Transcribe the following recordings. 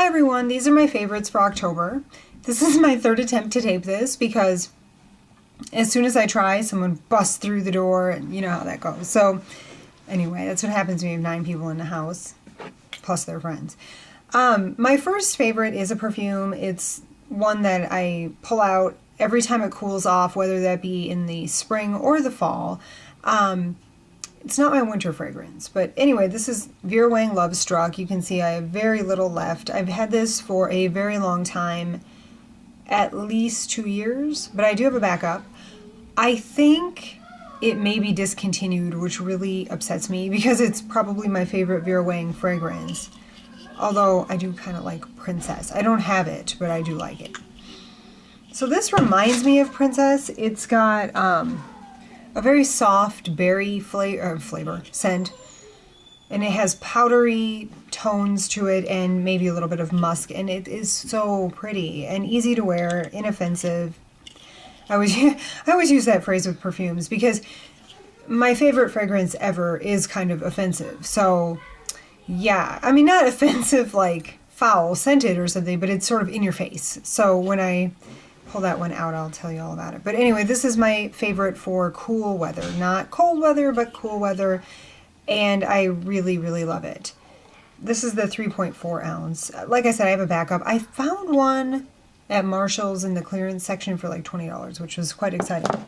Hi everyone, these are my favorites for October. This is my third attempt to tape this because as soon as I try, someone busts through the door and you know how that goes. So anyway, that's what happens when you have 9 people in the house, plus their friends. My first favorite is a perfume. It's one that I pull out every time it cools off, whether that be in the spring or the fall. It's not my winter fragrance, but anyway, this is Vera Wang Love Struck. You can see I have very little left. I've had this for a very long time, at least 2 years, but I do have a backup. I think it may be discontinued, which really upsets me because it's probably my favorite Vera Wang fragrance. Although I do kind of like Princess. I don't have it, but I do like it. So this reminds me of Princess. It's got a very soft berry flavor, scent, and it has powdery tones to it and maybe a little bit of musk, and it is so pretty and easy to wear, inoffensive. I always use that phrase with perfumes because my favorite fragrance ever is kind of offensive. So yeah, I mean, not offensive like foul scented or something, but it's sort of in your face. So when I pull that one out, I'll tell you all about it. But anyway, this is my favorite for cool weather, not cold weather, but cool weather. And I really, really love it. This is the 3.4 ounce. Like I said, I have a backup. I found one at Marshall's in the clearance section for like $20, which was quite exciting.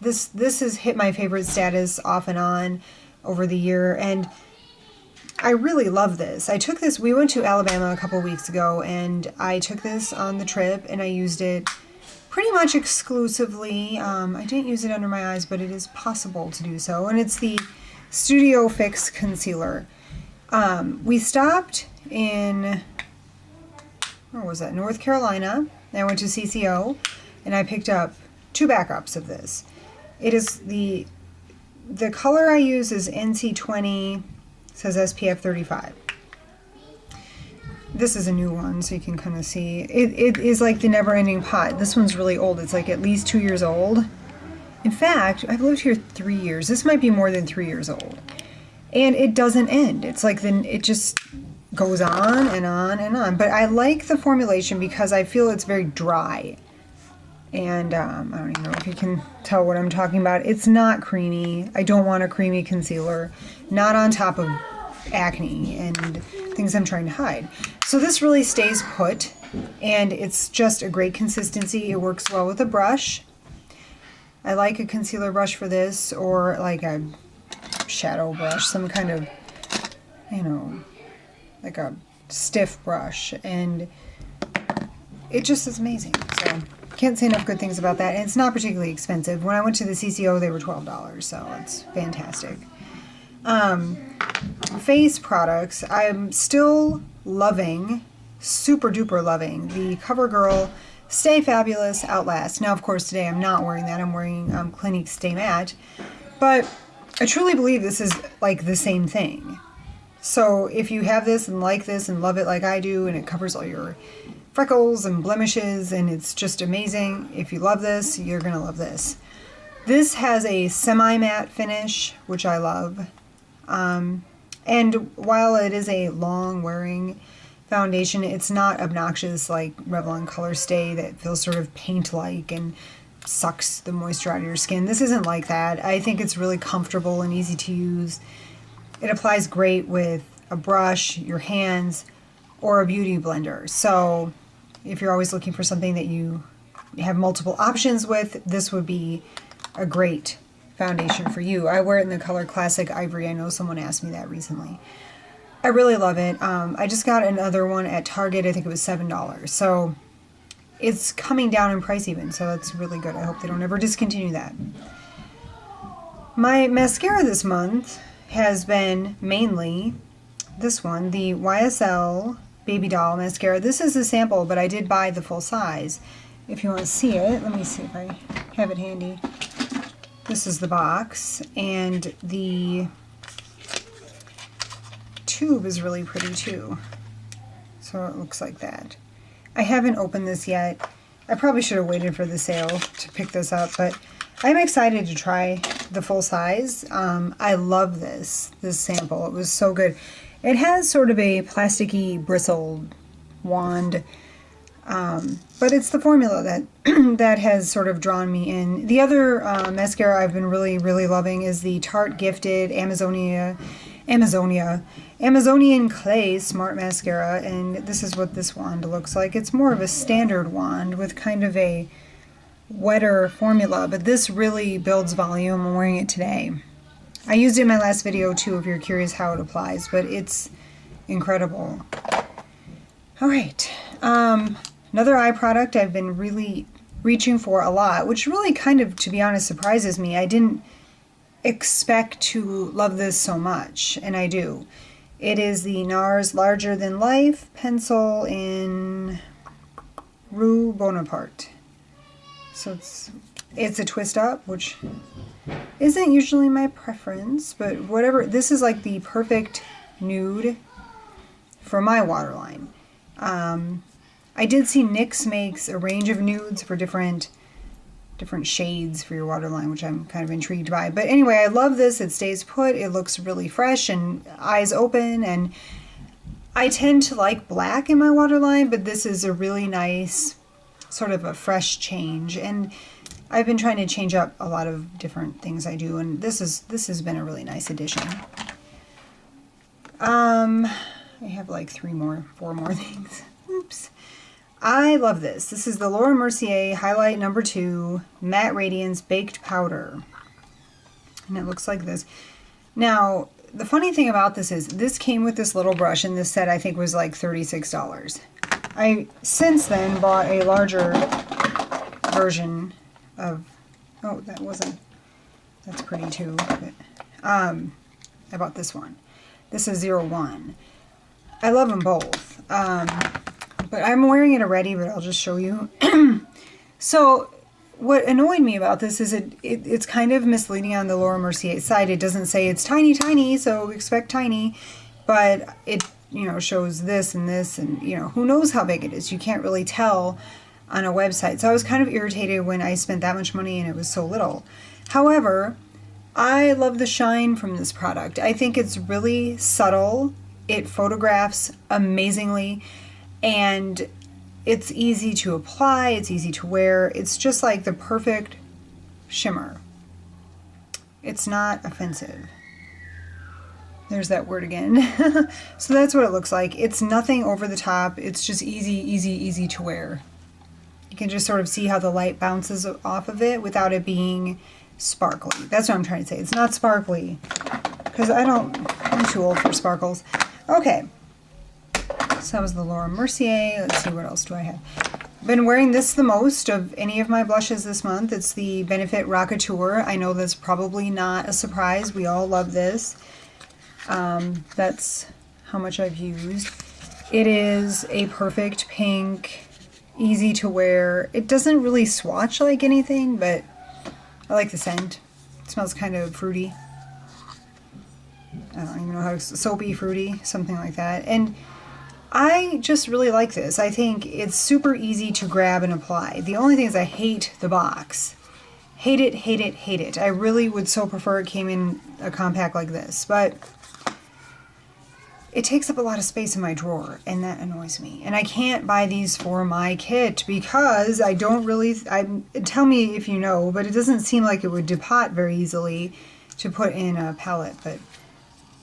This has hit my favorite status off and on over the year, and I really love this. I took this, we went to Alabama a couple weeks ago, and I took this on the trip, and I used it pretty much exclusively. I didn't use it under my eyes, but it is possible to do so, and it's the Studio Fix Concealer. We stopped in, where was that, North Carolina. I went to CCO, and I picked up 2 backups of this. It is the color I use is NC20, says SPF 35. This is a new one, so you can kind of see. It is like the never-ending pot. This one's really old. It's like at least 2 years old. In fact, I've lived here 3 years. This might be more than 3 years old. And it doesn't end. It's like it just goes on and on and on. But I like the formulation because I feel it's very dry. And I don't even know if you can tell what I'm talking about. It's not creamy. I don't want a creamy concealer. Not on top of acne and things I'm trying to hide. So this really stays put, and it's just a great consistency. It works well with a brush. I like a concealer brush for this, or like a shadow brush, some kind of, you know, like a stiff brush, and it just is amazing. So can't say enough good things about that, and it's not particularly expensive. When I went to the CCO, they were $12, so it's fantastic. Face products, I'm still loving, super duper loving, the CoverGirl Stay Fabulous Outlast. Now, of course, today I'm not wearing that. I'm wearing Clinique Stay Matte, but I truly believe this is like the same thing. So if you have this and like this and love it like I do, and it covers all your freckles and blemishes, and it's just amazing. If you love this, you're gonna love this. This has a semi-matte finish, which I love. And while it is a long-wearing foundation, it's not obnoxious like Revlon Color Stay that feels sort of paint-like and sucks the moisture out of your skin. This isn't like that. I think it's really comfortable and easy to use. It applies great with a brush, your hands, or a beauty blender. So if you're always looking for something that you have multiple options with, this would be a great foundation for you. I wear it in the color Classic Ivory. I know someone asked me that recently. I really love it. I just got another one at Target. I think it was $7. So it's coming down in price even, so that's really good. I hope they don't ever discontinue that. My mascara this month has been mainly this one, the YSL Baby Doll Mascara. This is a sample, but I did buy the full size. If you want to see it, let me see if I have it handy. This is the box, and the tube is really pretty too. So it looks like that. I haven't opened this yet. I probably should have waited for the sale to pick this up, but I'm excited to try the full size. I love this sample. It was so good. It has sort of a plasticky bristled wand, but it's the formula that that has sort of drawn me in. The other mascara I've been really, really loving is the Tarte Gifted Amazonian Clay Smart Mascara, and this is what this wand looks like. It's more of a standard wand with kind of a wetter formula, but this really builds volume. I'm wearing it today. I used it in my last video too if you're curious how it applies, but it's incredible. Alright, another eye product I've been really reaching for a lot, which really kind of, to be honest, surprises me. I didn't expect to love this so much, and I do. It is the NARS Larger Than Life pencil in Rue Bonaparte. So it's a twist up, which isn't usually my preference, but whatever. This is like the perfect nude for my waterline. I did see NYX makes a range of nudes for different shades for your waterline, which I'm kind of intrigued by. But anyway, I love this. It stays put. It looks really fresh and eyes open. And I tend to like black in my waterline, but this is a really nice sort of a fresh change. And I've been trying to change up a lot of different things I do, and this has been a really nice addition. I have like 4 more things. Oops. I love this. This is the Laura Mercier Highlight Number 2 Matte Radiance Baked Powder. And it looks like this. Now, the funny thing about this is this came with this little brush, and this set I think was like $36. I since then bought a larger version of, oh, that's pretty too, but I bought this one. This is 01. I love them both. But I'm wearing it already, but I'll just show you. So what annoyed me about this is it's kind of misleading on the Laura Mercier side. It doesn't say it's tiny, tiny, so expect tiny, but it, you know, shows this, and, you know, who knows how big it is. You can't really tell on a website. So I was kind of irritated when I spent that much money and it was so little. However, I love the shine from this product. I think it's really subtle. It photographs amazingly, and it's easy to apply, it's easy to wear. It's just like the perfect shimmer. It's not offensive. There's that word again. So that's what it looks like. It's nothing over the top. It's just easy to wear. You can just sort of see how the light bounces off of it without it being sparkly. That's what I'm trying to say. It's not sparkly, because I'm too old for sparkles. Okay. So that was the Laura Mercier. Let's see, what else do I have? I've been wearing this the most of any of my blushes this month. It's the Benefit Rockateur. I know that's probably not a surprise. We all love this. That's how much I've used. It is a perfect pink, easy to wear. It doesn't really swatch like anything, but I like the scent. It smells kind of fruity. I don't even know how to, soapy, fruity, something like that. And I just really like this. I think it's super easy to grab and apply. The only thing is I hate the box. Hate it, hate it, hate it. I really would so prefer it came in a compact like this, but it takes up a lot of space in my drawer, and that annoys me. And I can't buy these for my kit because I don't really, tell me if you know, but it doesn't seem like it would depot very easily to put in a palette. But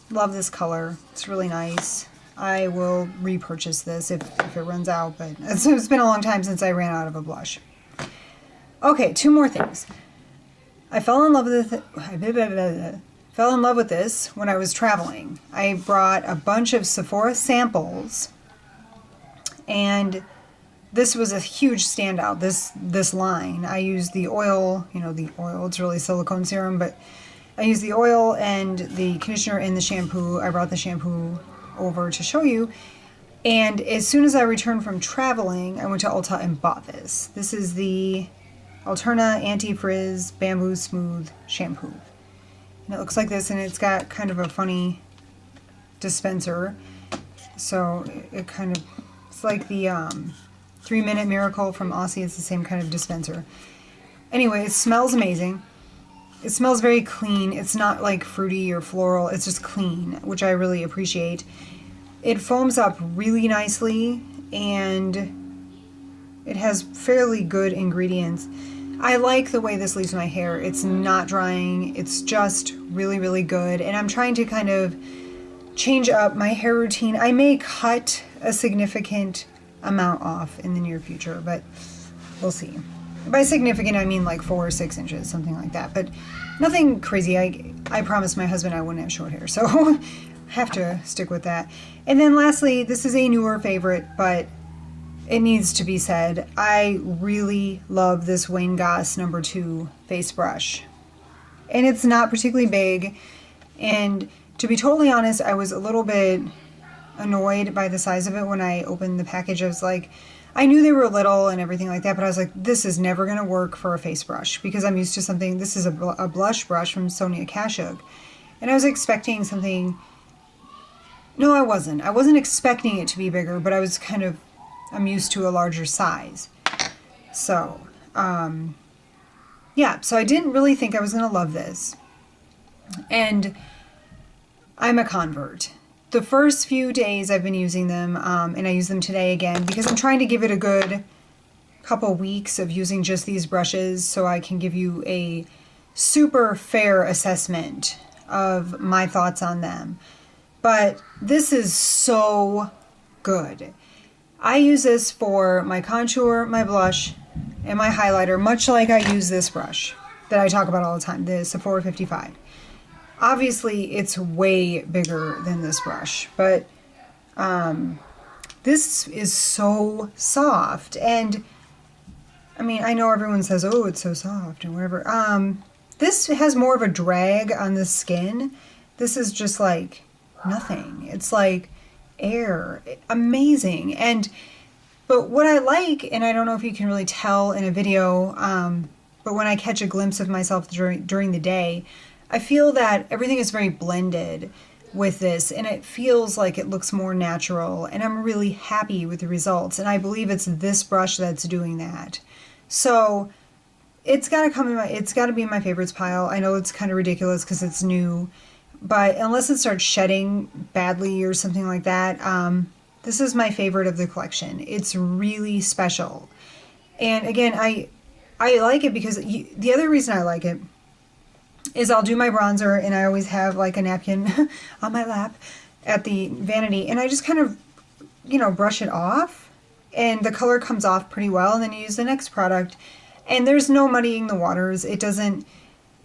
love this color. It's really nice. I will repurchase this if it runs out, but it's been a long time since I ran out of a blush. Okay, 2 more things. I fell in love with this when I was traveling. I brought a bunch of Sephora samples, and this was a huge standout, this line. I used the oil, it's really silicone serum, but I used the oil and the conditioner and the shampoo. I brought the shampoo over to show you, and as soon as I returned from traveling, I went to Ulta and bought this. This is the Alterna Anti-Frizz Bamboo Smooth Shampoo. And it looks like this, and it's got kind of a funny dispenser. So it's like the 3 Minute Miracle from Aussie. It's the same kind of dispenser. Anyway, it smells amazing. It smells very clean. It's not like fruity or floral. It's just clean, which I really appreciate. It foams up really nicely, and it has fairly good ingredients. I like the way this leaves my hair. It's not drying. It's just really, really good. And I'm trying to kind of change up my hair routine. I may cut a significant amount off in the near future, but we'll see. By significant, I mean like 4 or 6 inches, something like that. But nothing crazy. I promised my husband I wouldn't have short hair, so I have to stick with that. And then lastly, this is a newer favorite, but it needs to be said. I really love this Wayne Goss number 2 face brush. And it's not particularly big. And to be totally honest, I was a little bit annoyed by the size of it when I opened the package. I was like, I knew they were little and everything like that, but I was like, this is never going to work for a face brush because I'm used to something. This is a blush brush from Sonia Kashuk. And I was expecting something. No, I wasn't. I wasn't expecting it to be bigger, but I was kind of, I'm used to a larger size. So, yeah, so I didn't really think I was going to love this. And I'm a convert. The first few days I've been using them, and I use them today again because I'm trying to give it a good couple weeks of using just these brushes so I can give you a super fair assessment of my thoughts on them. But this is so good. I use this for my contour, my blush, and my highlighter, much like I use this brush that I talk about all the time, the Sephora 55. Obviously, it's way bigger than this brush, but this is so soft. And, I mean, I know everyone says, oh, it's so soft and whatever. This has more of a drag on the skin. This is just like nothing. It's like air. Amazing. But what I like, and I don't know if you can really tell in a video, but when I catch a glimpse of myself during the day, I feel that everything is very blended with this, and it feels like it looks more natural, and I'm really happy with the results, and I believe it's this brush that's doing that. So it's got to be in my favorites pile. I know it's kind of ridiculous because it's new, but unless it starts shedding badly or something like that, this is my favorite of the collection. It's really special. And again, I like it because the other reason I like it is I'll do my bronzer and I always have like a napkin on my lap at the vanity, and I just kind of, brush it off, and the color comes off pretty well, and then you use the next product, and there's no muddying the waters. It doesn't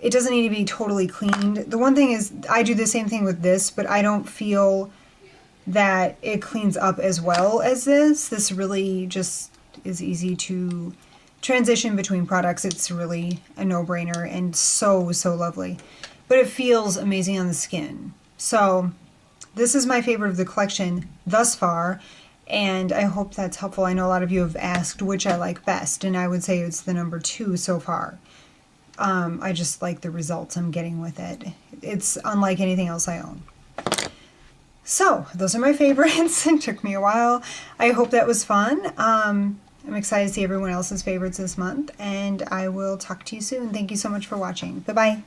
need to be totally cleaned. The one thing is I do the same thing with this, but I don't feel that it cleans up as well as this. This really just is easy to transition between products. It's really a no-brainer and so lovely, but it feels amazing on the skin. So this is my favorite of the collection thus far, and I hope that's helpful. I know a lot of you have asked which I like best, and I would say it's the number 2 so far. I just like the results I'm getting with it. It's unlike anything else I own. So those are my favorites. It took me a while. I hope that was fun. I'm excited to see everyone else's favorites this month, and I will talk to you soon. Thank you so much for watching. Bye-bye.